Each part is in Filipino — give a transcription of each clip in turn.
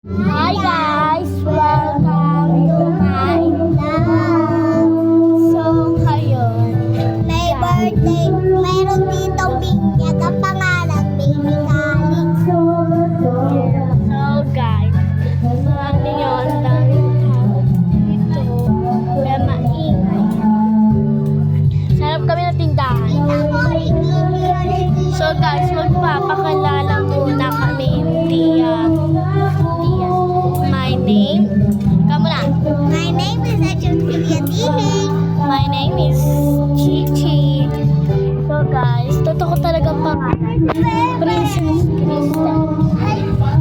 Hi guys! Welcome to my vlog. So, ngayon, May birthday, mayroon ditong binyag ang pangalan, Baby Calix. so guys, samahan ninyo ang daming tao dito. Kaya maingay. Sarap kami ng tindahan. So guys, magpapakilala muna kami. My name, kamu na. My name is Achuncia Dihing. My name is Chichi. So guys, totoo ko talagang pangalan. Princess Krista.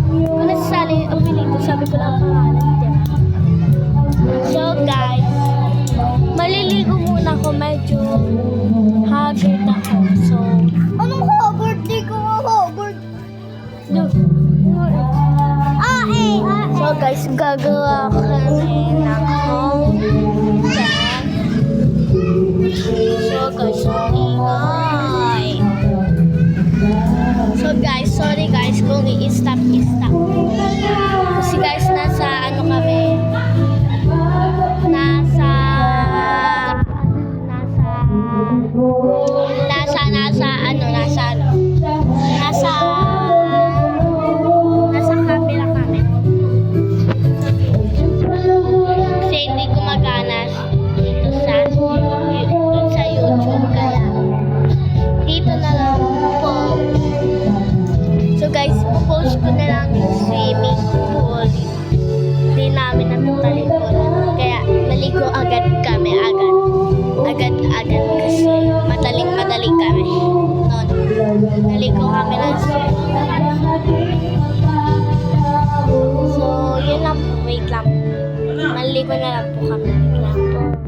Kung nasasali ang piling ko, sabi ko lang ang pangalan. Diba? So guys, maliligo muna ako. Medyo haggard ako. So, Anong Hogwarts? Di ko Hogwarts. So guys, gagawa kami ng home bag. So guys, ingay. So guys, sorry guys kung i-stop. Kasi guys, nasa ano kami? Nasa camera kami. Kasi hindi gumagana dito sa YouTube, kaya dito na lang po. So guys, popost ko na lang yung swimming pool. Hindi namin natutalikuran. Kaya maligo agad kami, agad kasi madaling kami noon. Naligo kami ng swimming. So, yun lang po. Wait lang. Maligo na lang po kami. Wait lang po.